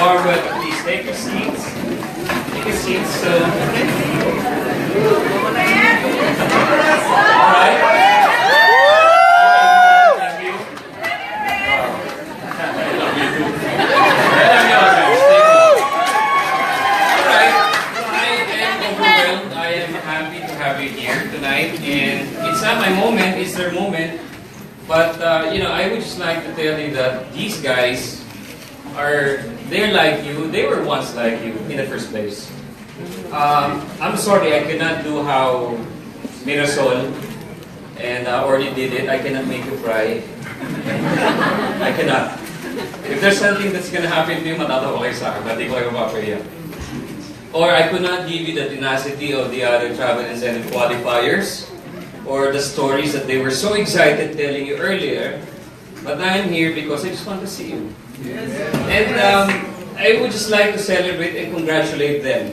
are welcome. Please take your seats. Take your seats. So, alright. Thank you. I love you too. Alright. I am overwhelmed. I am happy to have you here tonight. And it's not my moment, it's their moment. But, I would just like to tell you that these guys they're like you. They were once like you in the first place. I'm sorry, I cannot do how Mirasol and Orly did it. I cannot make you cry. I cannot. If there's something that's gonna happen to you, matatawa kayo sa akin, but di ko kayo mapapaya. Or I could not give you the tenacity of the other travel incentive qualifiers, or the stories that they were so excited telling you earlier. But I'm here because I just want to see you. Yes. And I would just like to celebrate and congratulate them.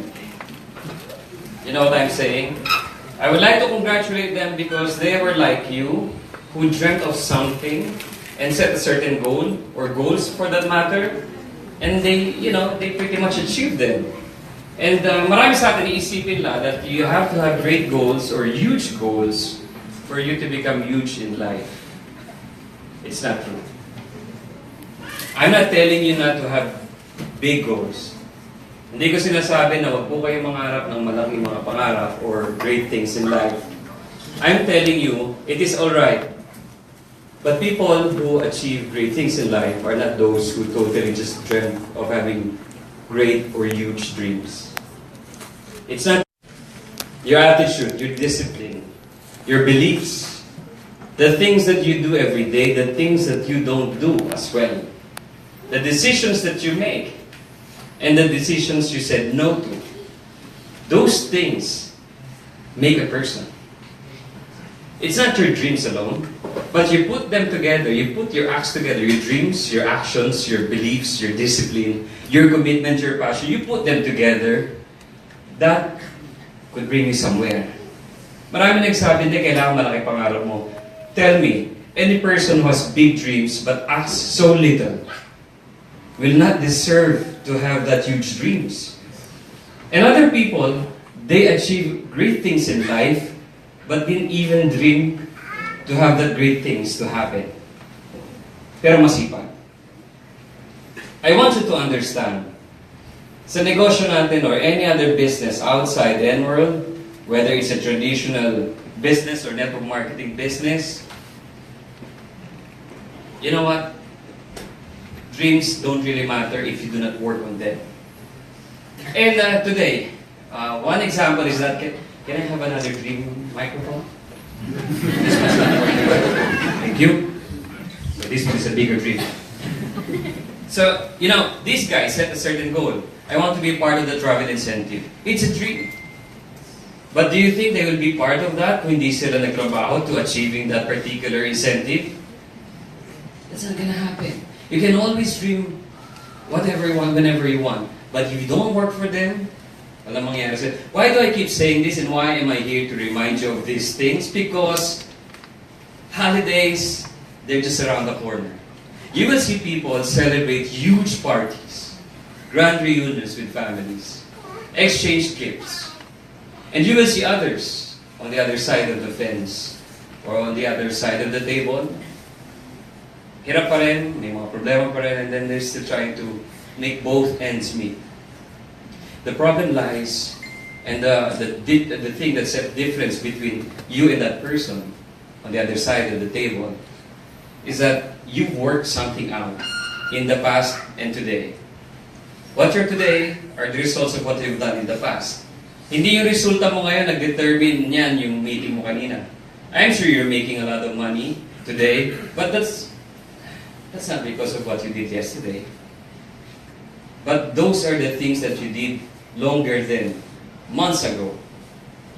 You know what I'm saying? I would like to congratulate them because they were like you, who dreamt of something and set a certain goal, or goals for that matter, and they pretty much achieved them. And marami sa atin iisipin lang that you have to have great goals or huge goals for you to become huge in life. It's not true. I'm not telling you not to have big goals. Hindi ko sinasabi na wag po kayo mangarap ng malaking mga pangarap or great things in life. I'm telling you, it is alright. But people who achieve great things in life are not those who totally just dream of having great or huge dreams. It's not your attitude, your discipline, your beliefs, the things that you do every day, the things that you don't do as well, the decisions that you make, and the decisions you said no to. Those things make a person. It's not your dreams alone, but you put them together, you put your acts together, your dreams, your actions, your beliefs, your discipline, your commitment, your passion, you put them together, that could bring you somewhere. Marami nagsabi, hindi, kailangan malaki pangarap mo. Tell me, any person who has big dreams but acts so little will not deserve to have that huge dreams. And other people, they achieve great things in life but didn't even dream to have that great things to happen. Pero masipag. I want you to understand, sa negosyo natin or any other business outside the NWorld, whether it's a traditional business or network marketing business, you know what? Dreams don't really matter if you do not work on them. And today, one example is that, can I have another dream microphone? This one's not working well. Thank you. So this one is a bigger dream. So, these guys set a certain goal. I want to be part of the travel incentive. It's a dream. But do you think they will be part of that kung hindi sila nagtrabaho to achieving that particular incentive? That's not gonna happen. You can always dream whatever you want, whenever you want. But if you don't work for them, walang mangyayari. Why do I keep saying this and why am I here to remind you of these things? Because holidays, they're just around the corner. You will see people celebrate huge parties, grand reunions with families, exchange gifts. And you will see others on the other side of the fence or on the other side of the table. Hirap pa rin, may mga problema pa rin, and then they're still trying to make both ends meet. The problem lies, and the thing that's a difference between you and that person on the other side of the table is that you've worked something out in the past and today. What you're today are the results of what you've done in the past. Hindi yung resulta mo ngayon nag-determine yan yung meeting mo kanina. I'm sure you're making a lot of money today, but that's not because of what you did yesterday. But those are the things that you did longer than months ago,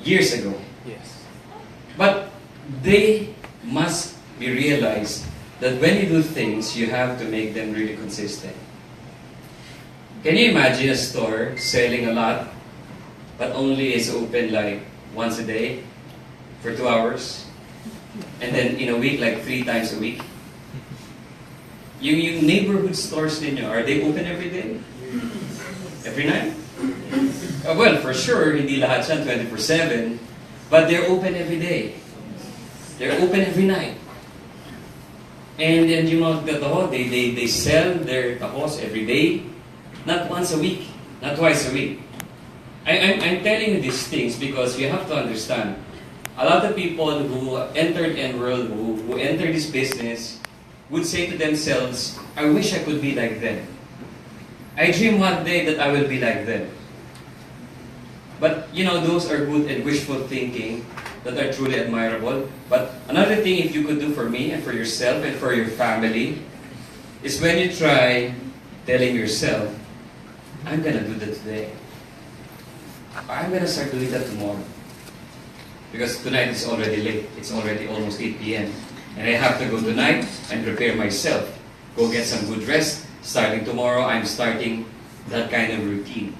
years ago. Yes. But they must be realized that when you do things, you have to make them really consistent. Can you imagine a store selling a lot, but only is open like once a day for 2 hours? And then in a week, like 3 times a week? Yung neighborhood stores ninyo, are they open every day? Every night? Well, for sure, hindi lahat yan 24/7, but they're open every day. They're open every night. And then yung mga taho, they sell their tahos every day, not once a week, not twice a week. I'm telling you these things because you have to understand, a lot of people who entered NWorld, who entered this business, would say to themselves, I wish I could be like them. I dream one day that I will be like them. But, you know, those are good and wishful thinking that are truly admirable. But another thing if you could do for me and for yourself and for your family is when you try telling yourself, I'm gonna do that today. I'm gonna start doing that tomorrow. Because tonight is already late. It's already almost 8 p.m. And I have to go tonight and prepare myself. Go get some good rest. Starting tomorrow, I'm starting that kind of routine.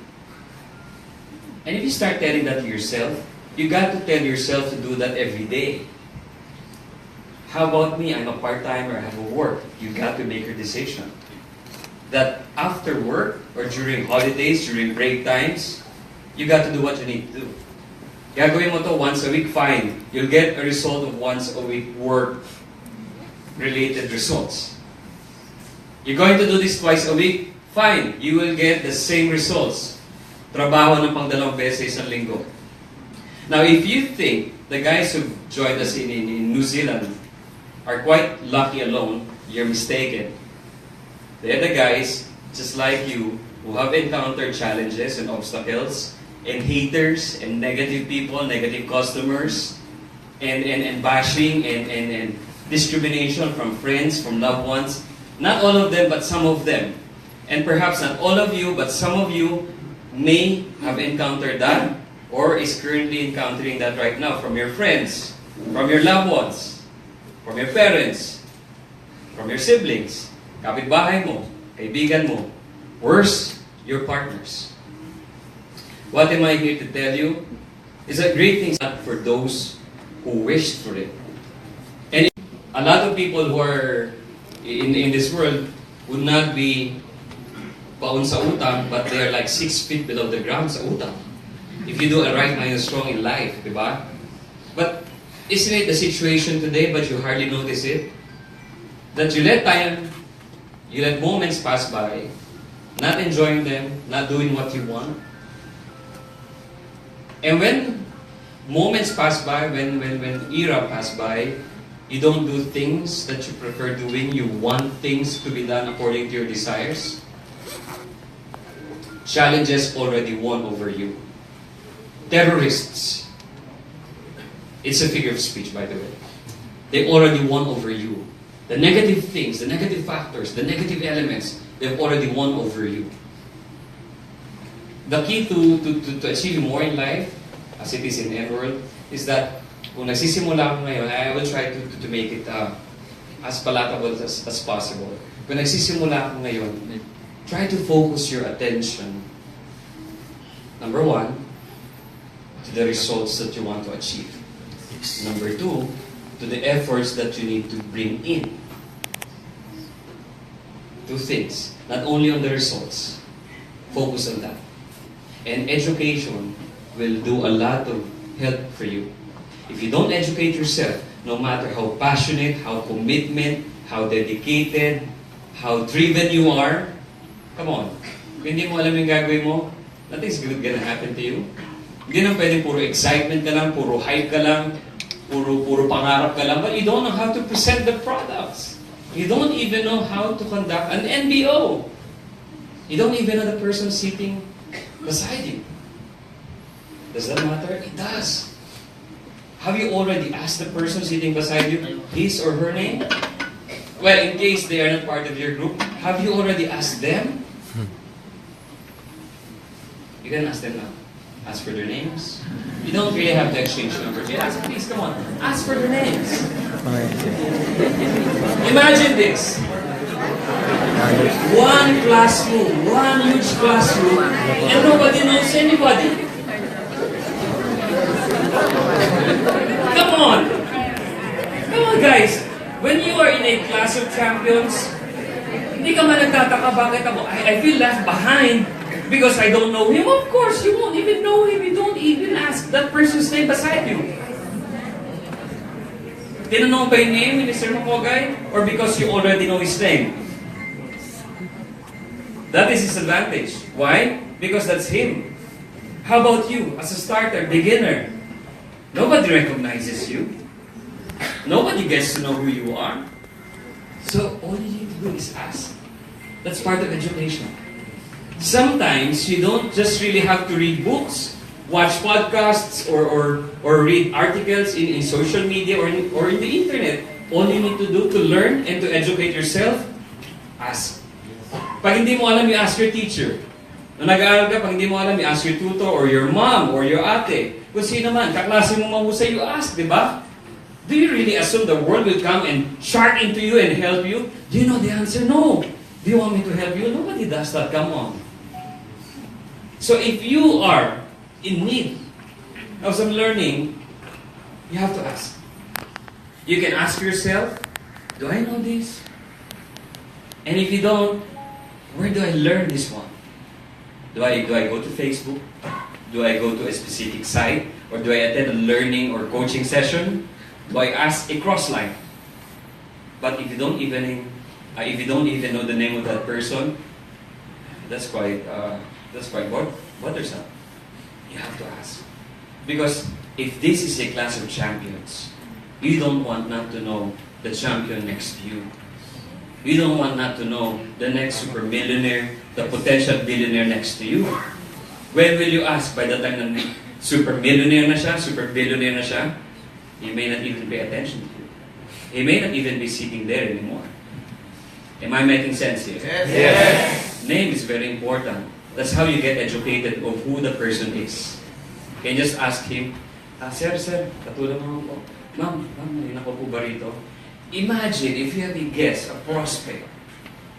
And if you start telling that to yourself, you got to tell yourself to do that every day. How about me? I'm a part-timer, I have a work. You got to make your decision. That after work, or during holidays, during break times, you got to do what you need to do. Gagawin mo to once a week, fine. You'll get a result of once a week work-related results. You're going to do this twice a week, fine. You will get the same results. Trabaho ng pang 2 beses isang linggo. Now, if you think the guys who joined us in New Zealand are quite lucky alone, you're mistaken. They're the guys, just like you, who have encountered challenges and obstacles, and haters, and negative people, negative customers, and bashing, and discrimination from friends, from loved ones. Not all of them, but some of them. And perhaps not all of you, but some of you may have encountered that, or is currently encountering that right now from your friends, from your loved ones, from your parents, from your siblings, kapitbahay mo, kaibigan mo, worse, your partners. What am I here to tell you? Is that great things not for those who wished for it. And a lot of people who are in this world would not be baon sa utang, but they are like 6 feet below the ground sa utang. If you do a right mind and strong in life, di ba? But isn't it the situation today, but you hardly notice it? That you let moments pass by, not enjoying them, not doing what you want. And when moments pass by, when era pass by, you don't do things that you prefer doing, you want things to be done according to your desires. Challenges already won over you. Terrorists. It's a figure of speech, by the way. They already won over you. The negative things, the negative factors, the negative elements, they've already won over you. The key to achieve more in life, as it is in NWorld, is that kung nagsisimula ako ngayon, I will try to make it as palatable as possible. Kung nagsisimula ako ngayon, try to focus your attention, number 1, to the results that you want to achieve. Number 2, to the efforts that you need to bring in. 2 things. Not only on the results. Focus on that. And education will do a lot of help for you. If you don't educate yourself, no matter how passionate, how commitment, how dedicated, how driven you are, come on. Kung hindi mo alam yung gagawin mo, nothing's good gonna happen to you. Hindi na pwedeng puro excitement ka lang, puro hype ka lang, puro pangarap ka lang, but you don't know how to present the products. You don't even know how to conduct an NBO. You don't even know the person sitting beside you. Does that matter? It does. Have you already asked the person sitting beside you his or her name? Well, in case they are not part of your group, have you already asked them? You can ask them now. Ask for their names. You don't really have to exchange numbers. Yeah, please, come on. Ask for their names. Imagine this. One classroom, one huge classroom, and nobody knows anybody. Come on. Come on, guys. When you are in a class of champions, Hindi ka man nagtataka bakit ako, I feel left behind because I don't know him. Of course, you won't even know him. You don't even ask that person's name beside you. Tinanong ba yung name, Mr. Mapogay? Or because you already know his name? That is his advantage. Why? Because that's him. How about you, as a starter, beginner? Nobody recognizes you. Nobody gets to know who you are. So all you need to do is ask. That's part of education. Sometimes you don't just really have to read books, watch podcasts, or read articles in social media or in the internet. All you need to do to learn and to educate yourself, ask. Pag hindi mo alam, you ask your teacher. Nung nag-aaral ka, pag hindi mo alam, you ask your tutor or your mom or your ate. Kung sino man, kaklase mo mahusay, you ask, di ba? Do you really assume the world will come and shark into you and help you? Do you know the answer? No. Do you want me to help you? Nobody does that. Come on. So if you are in need of some learning, you have to ask. You can ask yourself, do I know this? And if you don't, where do I learn this one? Do I go to Facebook? Do I go to a specific site? Or do I attend a learning or coaching session? Do I ask a cross line? But if you don't even know the name of that person, that's quite bothersome. You have to ask. Because if this is a class of champions, you don't want not to know the champion next to you. You don't want not to know the next super millionaire, the potential billionaire next to you. When will you ask? By the time na super millionaire na siya, super billionaire na siya, he may not even pay attention to you. He may not even be sitting there anymore. Am I making sense here? Yes. Yes. Name is very important. That's how you get educated of who the person is. Can you just ask him, Sir, katulad mo po. Ma'am, may nako po ba rito? Imagine if you have a guest, a prospect,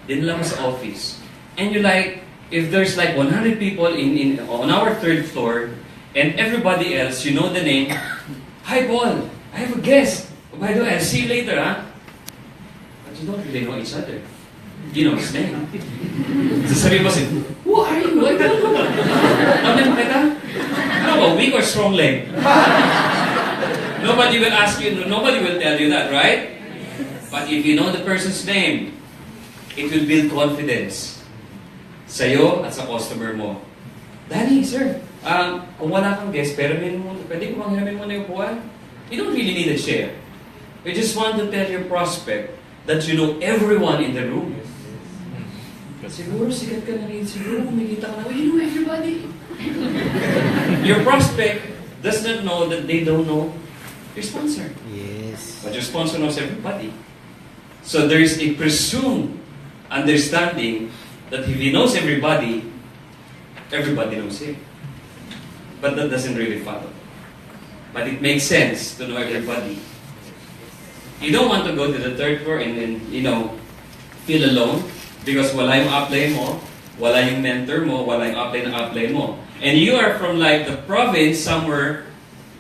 dinala mo sa office, and you if there's 100 people on our third floor, and everybody else, you know the name, hi Paul, I have a guest. Oh, by the way, I'll see you later, huh? But you don't really know each other. You know his name. Sasabihin mo siya, who are you? I don't know. Alam mo kita? How about weak or strong leg? Nobody will ask you, nobody will tell you that, right? But if you know the person's name, it will build confidence sa'yo at sa customer mo. Danny, sir, kung wala kang guest, pero pwede ko manghiramin mo na yung upuan? You don't really need a chair. You just want to tell your prospect that you know everyone in the room. Siguro sikat ka na rin, siguro kumikita ka na, you know everybody. Your prospect does not know that they don't know your sponsor. Yes. But your sponsor knows everybody. So there is a presumed understanding that if he knows everybody, everybody knows him. But that doesn't really follow. But it makes sense to know everybody. You don't want to go to the third floor and then, feel alone because wala yung upline mo, wala yung mentor mo, wala yung upline mo. And you are from the province somewhere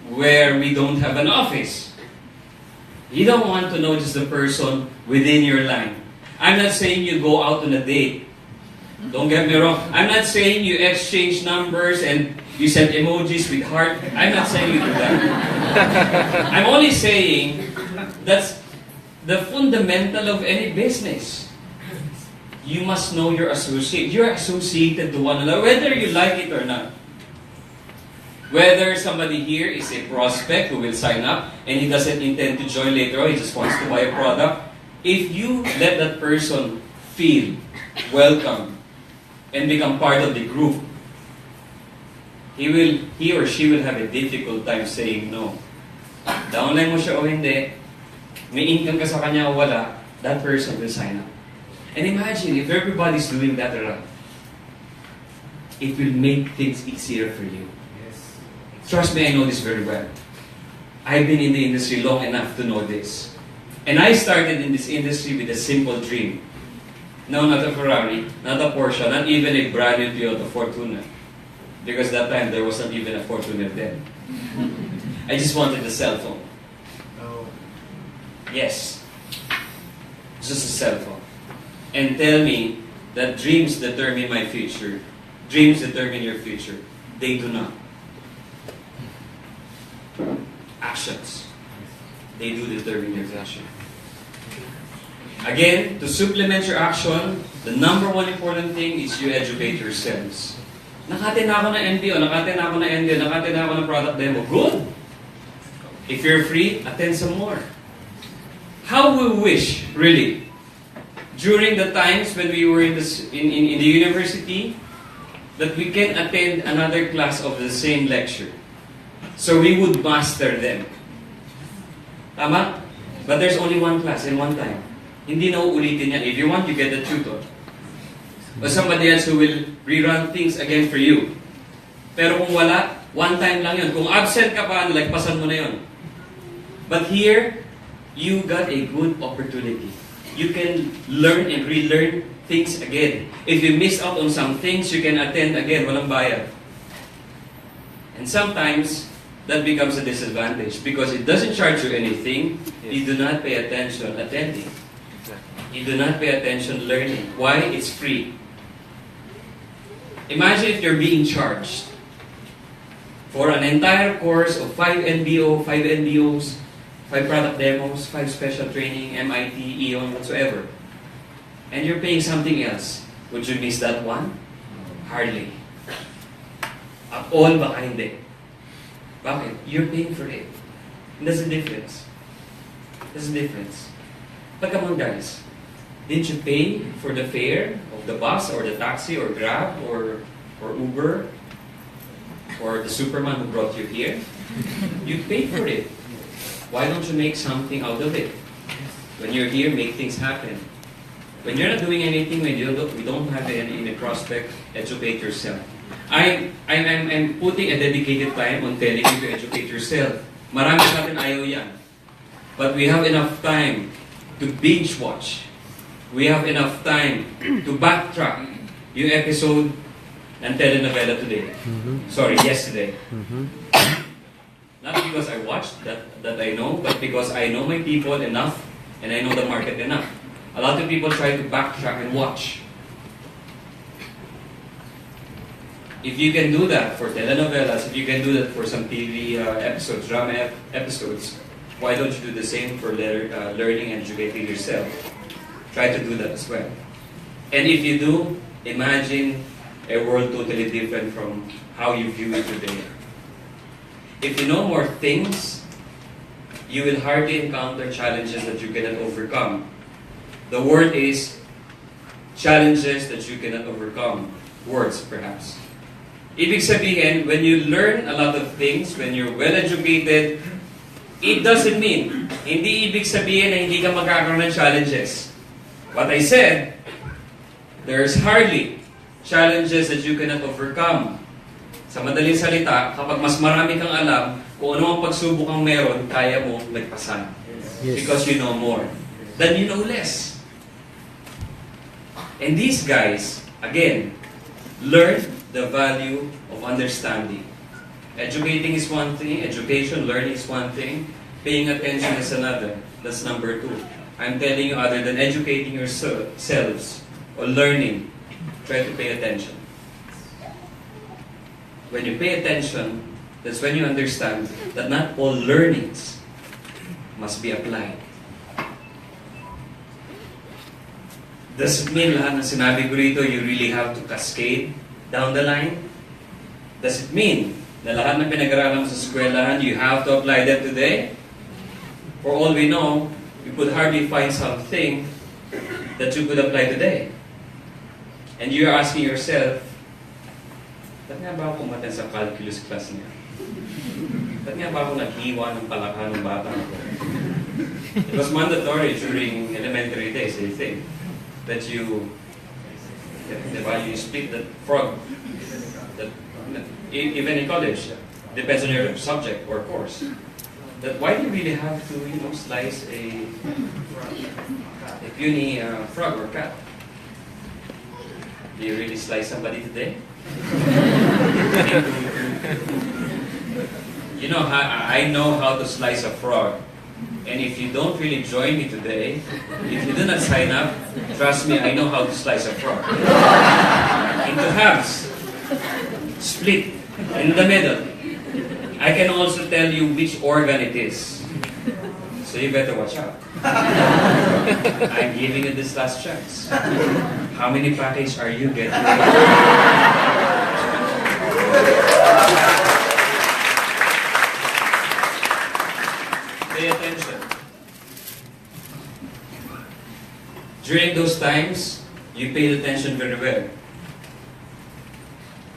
where we don't have an office. You don't want to know just the person within your line. I'm not saying you go out on a date. Don't get me wrong. I'm not saying you exchange numbers and you send emojis with heart. I'm not saying you do that. I'm only saying that's the fundamental of any business. You must know your associate. You're associated to one another, whether you like it or not. Whether somebody here is a prospect who will sign up and he doesn't intend to join later on, he just wants to buy a product. If you let that person feel welcome and become part of the group, he or she will have a difficult time saying no. Downline mo siya o hindi, may income ka sa kanya o wala, that person will sign up. And imagine if everybody's doing that around, it will make things easier for you. Yes. Trust me, I know this very well. I've been in the industry long enough to know this. And I started in this industry with a simple dream. No, not a Ferrari, not a Porsche, not even a brand new Toyota Fortuner. Because that time, there wasn't even a Fortuner then. I just wanted a cell phone. No. Yes. Just a cell phone. and tell me that dreams determine my future. Dreams determine your future. They do not. Actions. They do determine your future. Again, to supplement your action, the number one important thing is you educate yourselves. Nakatin na ako ng NBO, nakatin na ako ng NBO, nakatin na ako ng product demo. Good! If you're free, attend some more. How we wish, really, during the times when we were in the university, that we can attend another class of the same lecture. So we would master them. Tama? But there's only one class in one time. Hindi na uulitin yan. If you want, you get a tutor. Or somebody else who will rerun things again for you. Pero kung wala, one time lang yun. Kung absent ka pa, lagpasan mo na yun. But here, you got a good opportunity. You can learn and relearn things again. If you miss out on some things, you can attend again. Walang bayad. And sometimes, that becomes a disadvantage because it doesn't charge you anything. Yes. You do not pay attention attending. Exactly. You do not pay attention learning. Why? It's free. Imagine if you're being charged for an entire course of 5 NBO, 5 NBOs, 5 product demos, 5 special training, MIT, EON, whatsoever. And you're paying something else. Would you miss that one? Hardly. At all, baka hindi. Bakit? You're paying for it. And there's a difference. There's a difference. But come on guys, didn't you pay for the fare of the bus or the taxi or Grab or Uber or the Superman who brought you here? You paid for it. Why don't you make something out of it? When you're here, make things happen. When you're not doing anything, when you don't have any in the prospect, educate yourself. I'm putting a dedicated time on telling you to educate yourself. Marami sa atin ayaw yan. But we have enough time to binge watch. We have enough time to backtrack yung episode ng telenovela today. Sorry, yesterday. Not because I watched that I know, but because I know my people enough and I know the market enough. A lot of people try to backtrack and watch. If you can do that for telenovelas, if you can do that for some TV episodes, drama episodes, why don't you do the same for learning and educating yourself? Try to do that as well. And if you do, imagine a world totally different from how you view it today. If you know more things, you will hardly encounter challenges that you cannot overcome. The word is challenges that you cannot overcome. Words, perhaps. Ibig sabihin, when you learn a lot of things, when you're well-educated, it doesn't mean, hindi ibig sabihin na hindi ka magkakaroon ng challenges. What I said, there's hardly challenges that you cannot overcome. Sa madaling salita, kapag mas marami kang alam, kung ano ang pagsubok ang meron, kaya mo magpasan. Yes. Because you know more. Then you know less. And these guys, again, learn the value of understanding. Educating is one thing, education, learning is one thing, paying attention is another. That's number 2. I'm telling you, other than educating yourselves or learning, try to pay attention. When you pay attention, that's when you understand that not all learnings must be applied. Does it mean lahat ng sinabi ko rito, you really have to cascade down the line? Does it mean na lahat ng pinag-aralan mo sa eskwelahan, you have to apply that today? For all we know, you could hardly find something that you could apply today. And you're asking yourself, ba't nga ba ako umaten sa calculus class niya? Ba't nga ba ako naghiwa ng palakhan ng bata ko? It was mandatory during elementary days, I think, that you split the frog. Even in college, depends on your subject or course. That why do you really have to, slice a puny frog or cat? Do you really slice somebody today? I know how to slice a frog, And if you don't really join me today, if you do not sign up, trust me, I know how to slice a frog. Into halves. Split. In the middle. I can also tell you which organ it is. So you better watch out. I'm giving you this last chance. How many packages are you getting? Pay attention. During those times, you paid attention very well.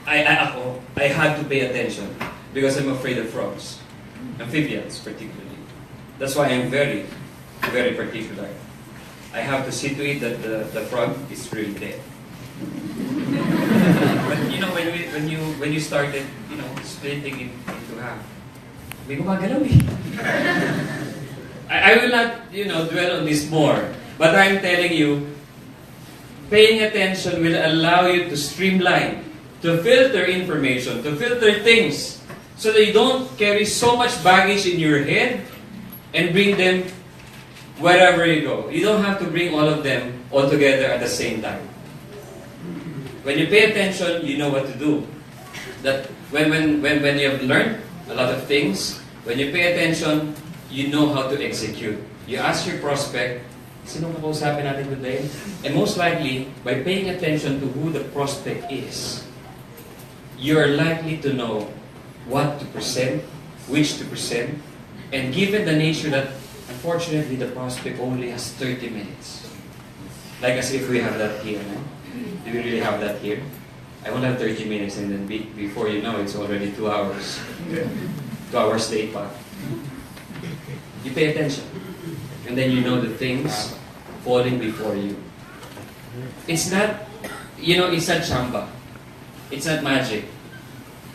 I had to pay attention because I'm afraid of frogs, amphibians particularly. That's why I'm very, very particular. I have to see to it that the frog is really dead. But you know, when you started, splitting it into half, may gumagalaw eh. I will not, dwell on this more. But I'm telling you, paying attention will allow you to streamline, to filter information, to filter things, so that you don't carry so much baggage in your head and bring them wherever you go. You don't have to bring all of them all together at the same time. When you pay attention, you know what to do. That when you have learned a lot of things, when you pay attention, you know how to execute. You ask your prospect, sino kakausapin natin today? And most likely, by paying attention to who the prospect is, you are likely to know what to present, which to present, and given the nature that, unfortunately, the prospect only has 30 minutes. Like as if we have that here, no? Do we really have that here? I only have 30 minutes, and then before you know, it's already 2 hours. 2 hours late pa. You pay attention. And then you know the things falling before you. It's not, it's not chamba. It's not magic.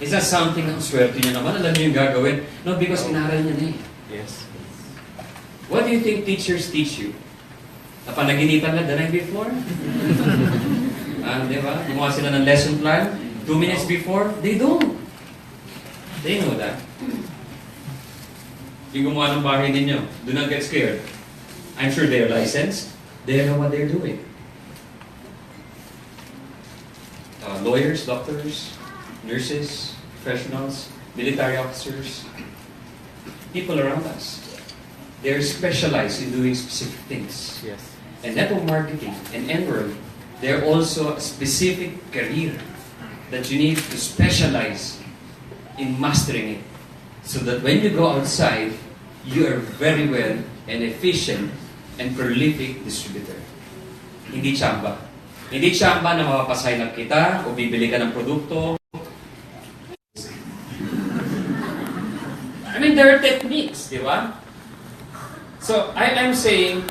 It's not something ang swerte nyo naman, alam nyo yung gagawin. No, because inaral nyo na eh. Yes. What do you think teachers teach you? Napanaginipan na the night before? Di ba? Gumawa sila ng lesson plan 2 minutes before? They don't. They know that. Yung gumawa ng bahay ninyo, do not get scared. I'm sure they're licensed. They know what they're doing. Lawyers, doctors, nurses, professionals, military officers, people around us. They're specialized in doing specific things. Yes. And network marketing and NWorld, they're also a specific career that you need to specialize in mastering it. So that when you go outside, you are very well and efficient and prolific distributor. Hindi chamba. Hindi chamba na mapapasign up kita o bibili ka ng produkto. I mean, there are techniques, di ba? So, I'm saying,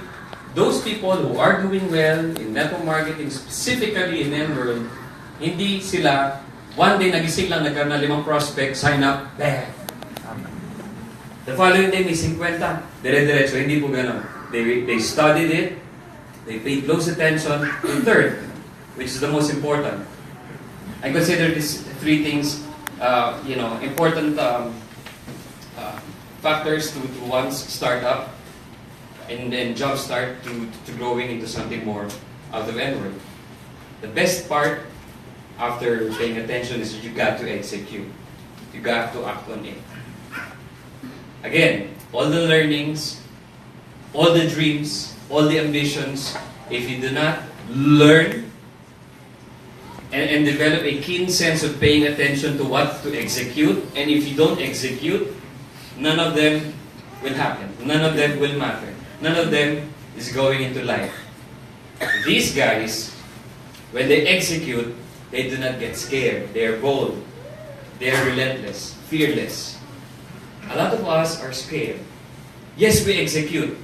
those people who are doing well in network marketing, specifically in NWorld, hindi sila, one day nagising lang, nagkaroon ng 5 prospects, sign up, bang! The following day, may 50. Dire-diretso, hindi po gano'n. They studied it, they paid close attention. And third, which is the most important, I consider these 3 things, important factors to one's startup and then jumpstart to growing into something more out of NWorld. The best part after paying attention is that you got to execute. You got to act on it. Again, all the learnings, all the dreams, all the ambitions, if you do not learn and develop a keen sense of paying attention to what to execute, and if you don't execute, none of them will happen. None of them will matter. None of them is going into life. These guys, when they execute, they do not get scared. They are bold. They are relentless, fearless. A lot of us are scared. Yes, we execute.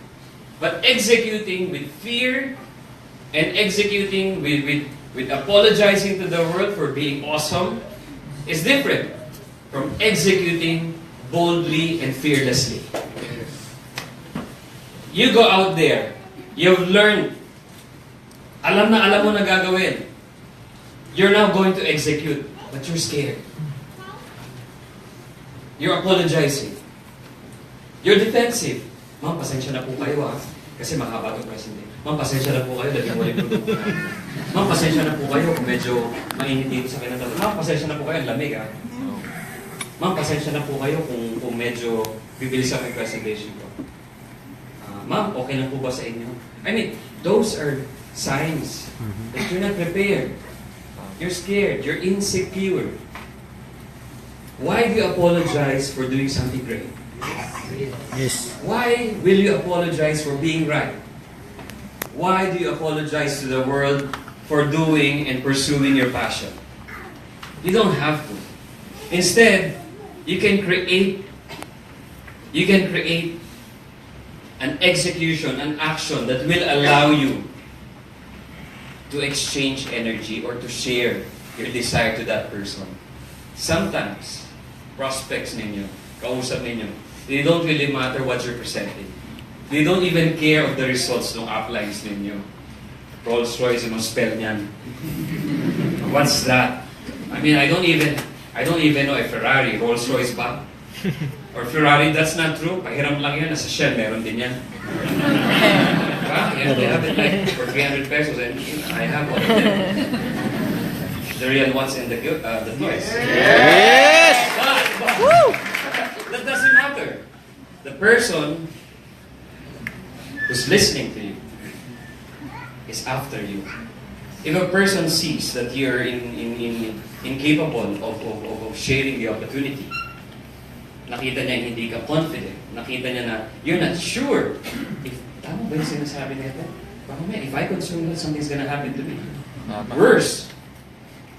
But executing with fear and executing with apologizing to the world for being awesome is different from executing boldly and fearlessly. You go out there. You've learned. Alam mo na gagawin. You're now going to execute, but you're scared. You're apologizing. You're defensive. Ma'am, pasensya na po kayo kasi mahaba itong presentation. Ma'am, pasensya na po kayo, lagyan mo yung produkto namin. Ma'am, pasensya na po kayo kung medyo mainit dito sa kinatalo. Ma'am, pasensya na po kayo, lamig Ma'am, pasensya na po kayo kung medyo bibilis ako yung presentation ko. Ma'am, okay na po ba sa inyo? I mean, those are signs that you're not prepared. You're scared, you're insecure. Why do you apologize for doing something great? Yes. Why will you apologize for being right? Why do you apologize to the world for doing and pursuing your passion? You don't have to. Instead, you can create an execution, an action that will allow you to exchange energy or to share your desire to that person. Sometimes, prospects ninyo, kausap ninyo, they don't really matter what you're presenting. They don't even care of the results ng uplines ninyo. Rolls-Royce, yung spell niyan. What's that? I mean, I don't even know if Ferrari, Rolls-Royce ba? Or Ferrari, that's not true. Pahiram lang yan, nasa Shell, meron din yan. They have it like for 300 pesos and I have one of them. The real ones and the toys. Yes! But that doesn't matter. The person who's listening to you is after you. If a person sees that you're incapable of sharing the opportunity, nakita niya hindi ka confident, nakita niya na you're not sure if tama ba yung sinasabi nito? Baka if I consume that, something's gonna happen to me. Worse,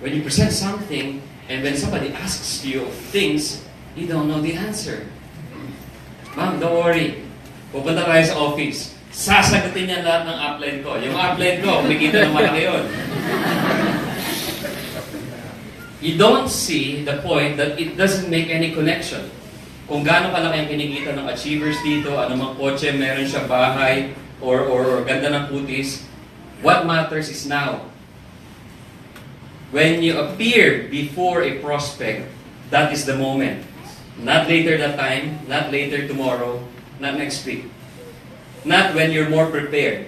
when you present something and when somebody asks you of things, you don't know the answer. Ma'am, don't worry. Pupunta tayo sa office. Sasagutin niya lahat ng upline ko. Yung upline ko, kumikita ng malaki yun. You don't see the point that it doesn't make any connection. Kung gaano kalaki ang kinikita ng achievers dito, anumang kotse, meron siya bahay, or ganda ng putis, what matters is now. When you appear before a prospect, that is the moment. Not later that time, not later tomorrow, not next week. Not when you're more prepared.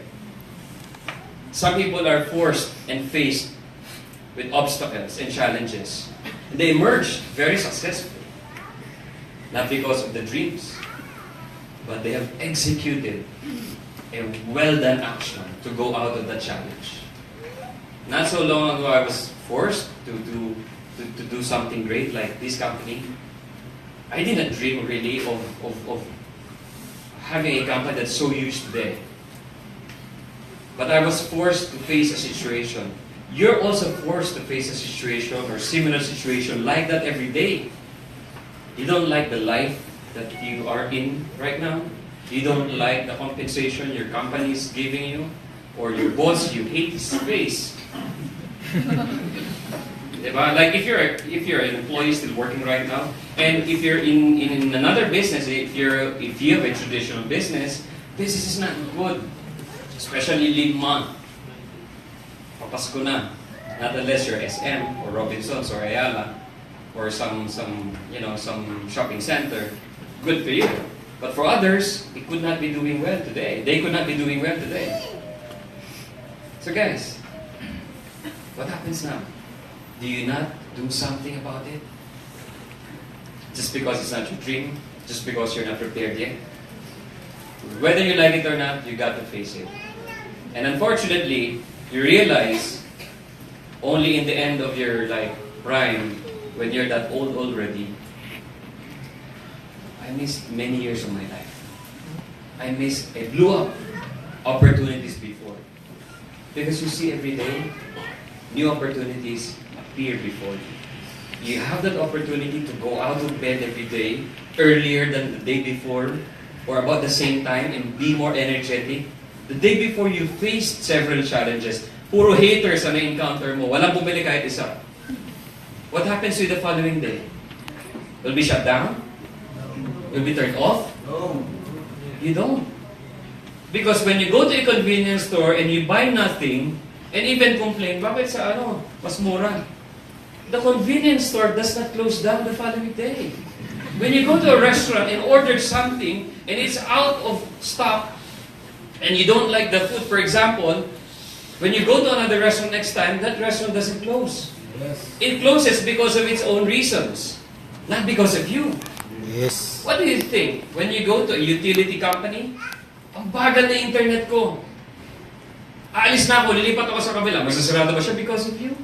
Some people are forced and faced with obstacles and challenges. They emerge very successful. Not because of the dreams, but they have executed a well-done action to go out of the challenge. Not so long ago, I was forced to do something great like this company. I didn't dream really of having a company that's so huge today. But I was forced to face a situation. You're also forced to face a situation or similar situation like that every day. You don't like the life that you are in right now. You don't like the compensation your company is giving you, or your boss, you hate his face. Like if you're an employee still working right now, and if you're in another business, if you have a traditional business is not good, especially lean month. Papasko na, not unless you're SM or Robinsons or Ayala or some shopping center. Good for you. But for others, it could not be doing well today. They could not be doing well today. So guys, what happens now? Do you not do something about it? Just because it's not your dream? Just because you're not prepared yet? Whether you like it or not, you got to face it. And unfortunately, you realize only in the end of your prime, when you're that old already, I missed many years of my life. I blew up opportunities before. Because you see every day, new opportunities appear before you. You have that opportunity to go out of bed every day, earlier than the day before, or about the same time, and be more energetic. The day before, you faced several challenges. Puro haters ang na-encounter mo. Walang bumili kahit isa. What happens to you the following day? Will be shut down? Will be turned off? No. You don't. Because when you go to a convenience store and you buy nothing, and even complain, bakit sa mas mura? The convenience store does not close down the following day. When you go to a restaurant and order something and it's out of stock and you don't like the food, for example, when you go to another restaurant next time, that restaurant doesn't close. Yes. It closes because of its own reasons, not because of you. Yes. What do you think? When you go to a utility company, ang bagal na internet ko. Aalis na ako, lilipat ako sa kabila. Masasarado ba siya because of you?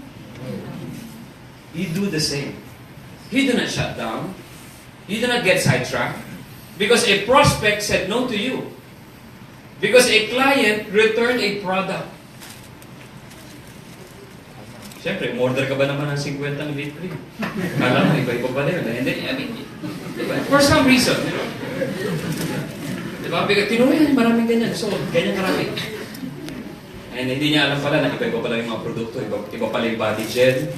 You do the same. You do not shut down. You do not get sidetracked. Because a prospect said no to you. Because a client returned a product. Siyempre, order ka ba naman ng 50 ng whipped cream? Kala mo, iba-iba pa rin. Hindi, I mean, diba? For some reason, you know. Diba? Because tinuwi, maraming ganyan. So, ganyan karami. And hindi niya alam pala na iba-iba pala yung mga produkto. Iba pala yung body gel.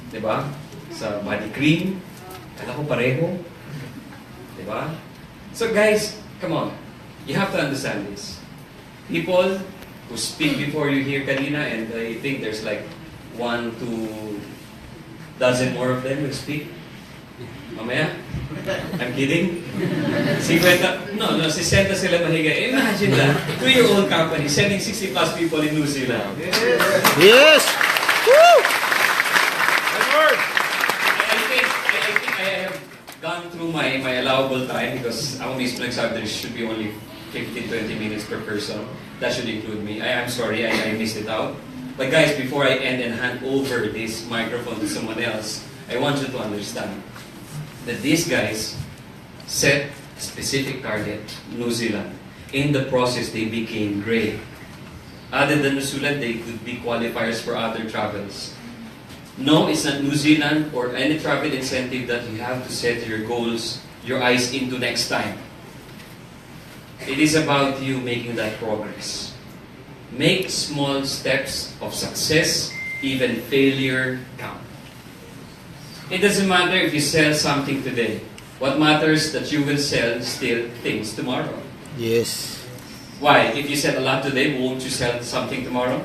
Diba? Sa body cream. Kala ko pareho. Diba? So guys, come on. You have to understand this. People who speak before you here kanina, and I think there's like 1 to dozen more of them who speak. Mamaya? I'm kidding. 50, no, 60 sila mahigay. Imagine that. 2-year-old company sending 60 plus people in New Zealand. Yes. Woo! I think I have gone through my allowable time because ako mismo nagsabi there should be only 15-20 minutes per person. That should include me. I'm sorry, I missed it out. But guys, before I end and hand over this microphone to someone else, I want you to understand that these guys set a specific target, New Zealand. In the process, they became great. Other than New Zealand, they could be qualifiers for other travels. No, it's not New Zealand or any travel incentive that you have to set your goals, your eyes into next time. It is about you making that progress. Make small steps of success, even failure count. It doesn't matter if you sell something today. What matters is that you will sell still things tomorrow. Yes. Why? If you sell a lot today, won't you sell something tomorrow?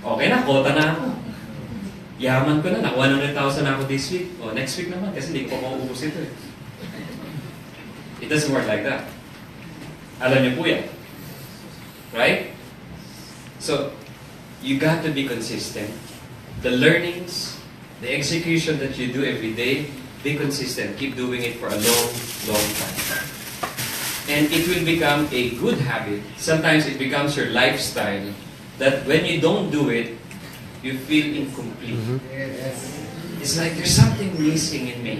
Okay na, kota na ako. Yaman ko na, 100,000 ako this week. O, next week naman, kasi hindi ko pa mauubos ito eh. It doesn't work like that. Alam niyo po yan. Right? So, you got to be consistent. The learnings, the execution that you do every day, be consistent. Keep doing it for a long, long time. And it will become a good habit. Sometimes it becomes your lifestyle that when you don't do it, you feel incomplete. It's like there's something missing in me.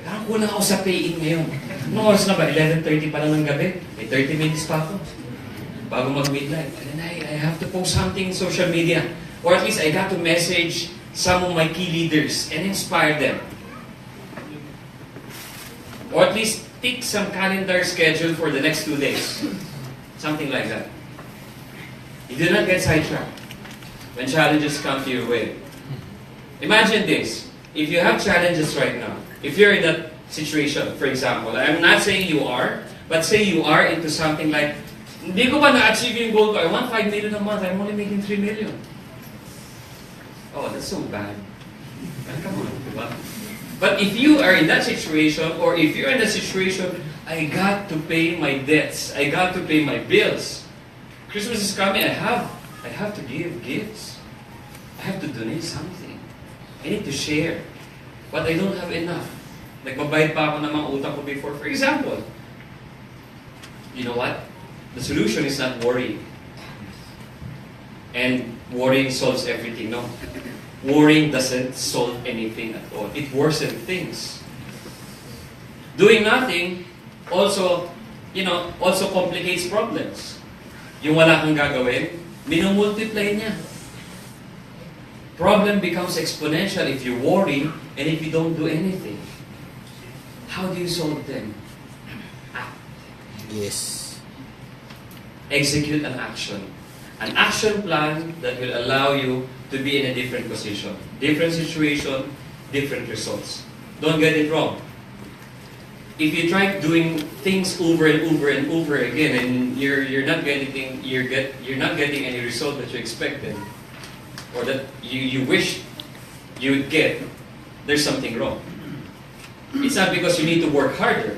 Parang kulang ako sa pay-in ngayon. Anong oras na ba? 11:30 pa lang ng gabi. May 30 minutes pa ako. Bago mag-midnight. And then I have to post something in social media. Or at least I got to message some of my key leaders and inspire them. Or at least pick some calendar schedule for the next 2 days. Something like that. You do not get sidetracked when challenges come to your way. Imagine this. If you have challenges right now, if you're in that situation, for example, I'm not saying you are, but say you are into something like, hindi ko ba na-achieve yung goal ko? I want 5 million a month. I'm only making 3 million. Oh, that's so bad. Come on, diba? But if you are in that situation, or if you're in that situation, I got to pay my debts. I got to pay my bills. Christmas is coming. I have to give gifts. I have to donate something. I need to share. But I don't have enough. Nagbabayad pa ako ng mga utang ko before. For example, you know what? The solution is not worrying. And worrying solves everything. No. Worrying doesn't solve anything at all. It worsens things. Doing nothing also, also complicates problems. Yung wala kang gagawin, minumultiply niya. Problem becomes exponential if you worry and if you don't do anything. How do you solve them? Act. Yes. Execute an action. An action plan that will allow you to be in a different position. Different situation, different results. Don't get it wrong. If you try doing things over and over and over again and you're not getting any result that you expected or that you wish you would get, there's something wrong. It's not because you need to work harder.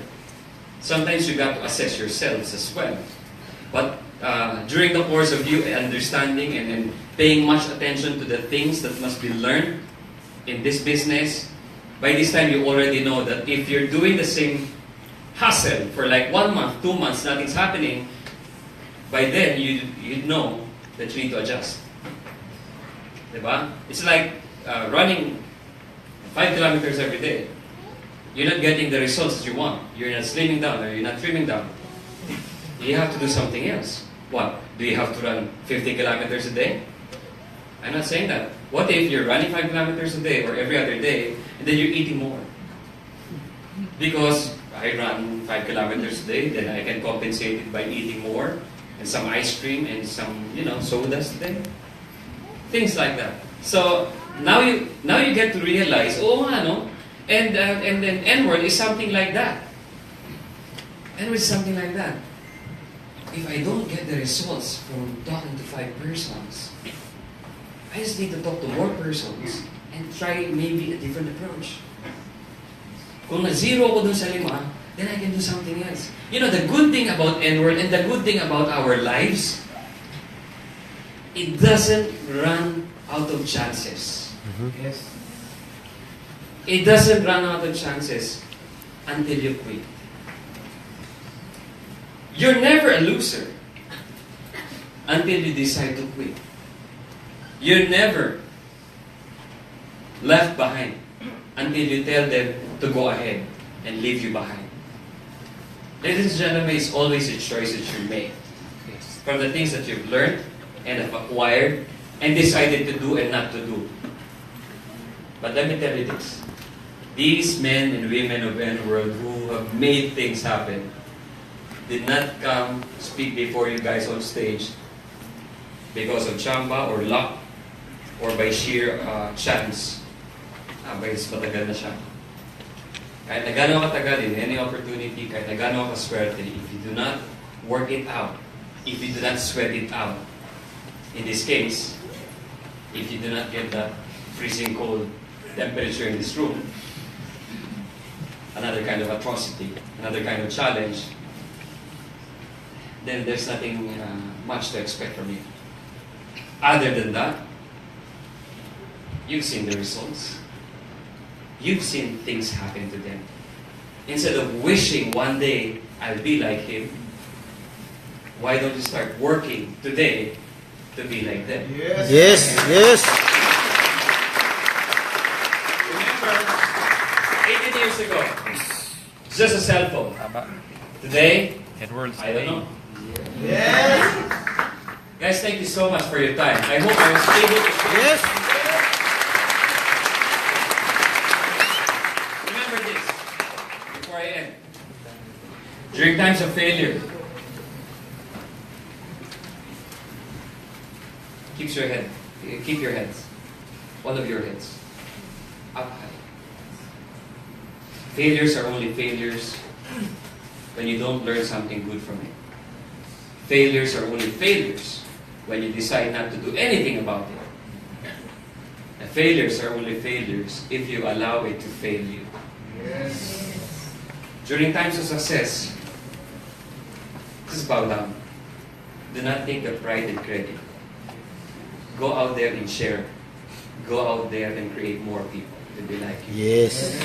Sometimes you got to assess yourselves as well. But during the course of you understanding and paying much attention to the things that must be learned in this business, by this time you already know that if you're doing the same hustle for like 1 month, 2 months, nothing's happening, by then you know that you need to adjust. Diba? It's like running 5 kilometers every day. You're not getting the results that you want. You're not slimming down or you're not trimming down. You have to do something else. What? Do you have to run 50 kilometers a day? I'm not saying that. What if you're running 5 kilometers a day or every other day and then you're eating more? Because I run 5 kilometers a day, then I can compensate it by eating more and some ice cream and some, sodas today. Things like that. So now you get to realize, and then NWorld is something like that. NWorld is something like that. If I don't get the results from talking to 5 persons, I just need to talk to more persons and try maybe a different approach. Kung na-zero ko dun sa 5, then I can do something else. The good thing about NWorld and the good thing about our lives, it doesn't run out of chances. Yes. It doesn't run out of chances until you quit. You're never a loser until you decide to quit. You're never left behind until you tell them to go ahead and leave you behind. Ladies and gentlemen, it's always a choice that you make. From the things that you've learned and have acquired and decided to do and not to do. But let me tell you this. These men and women of NWorld who have made things happen did not come speak before you guys on stage because of chamba or luck or by sheer chance. Bahis matagal na siya. Kahit na gano'n katagal in any opportunity, kahit na gano'n kaswerte, if you do not work it out, if you do not sweat it out, in this case, if you do not get that freezing cold temperature in this room, another kind of atrocity, another kind of challenge, then there's nothing much to expect from you. Other than that, you've seen the results. You've seen things happen to them. Instead of wishing one day I'll be like him, why don't you start working today to be like them? Yes. Yes. Remember, 18 years ago, just a cell phone. Today, I don't know. Yes. Guys, thank you so much for your time. I hope I was able to share. Yes. Remember this, before I end. During times of failure, keep your heads, all of your heads, up high. Failures are only failures when you don't learn something good from it. Failures are only failures when you decide not to do anything about it. And failures are only failures if you allow it to fail you. Yes. During times of success, just bow down. Do not take the pride and credit. Go out there and share. Go out there and create more people to be like you. Yes.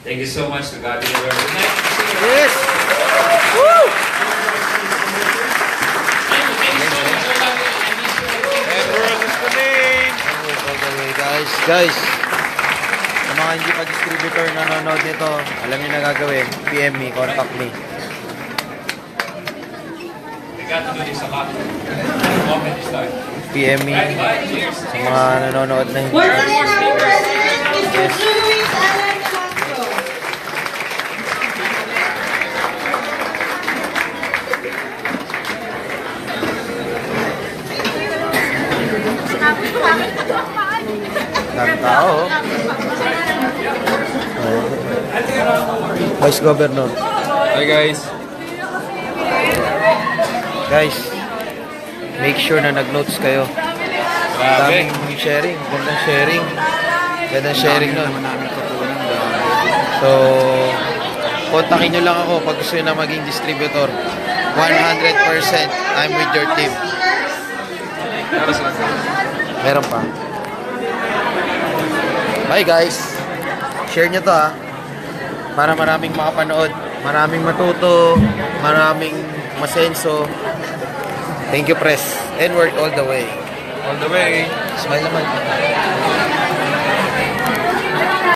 Thank you so much to God be the glory. Good night. Yes. Woo! Thank you so much. I love you. I miss you. NWorld is the name. NWorld all the way, guys. Guys, sa mga hindi pa distributor na nanonood nito, alam niyo na gagawin. PM me, contact me. We got to do this a lot. Open this time. PM me. Right, bye. Cheers. Sa mga nanonood na hindi. Once again, our president, Mr. Juluis, Allan, Nolasco. Daming tao. Vice Governor. Hi guys. Guys, make sure na nag-notes kayo. Grabe. Daming sharing. Gandang sharing. Gandang sharing nun. Namin katunan. So, kontakin nyo lang ako pag gusto nyo na maging distributor. 100% I'm with your team. Meron pa. Bye guys. Share nyo to para maraming makapanood. Maraming matuto. Maraming masenso. Thank you, Press. N-Word all the way. All the way. Smile naman.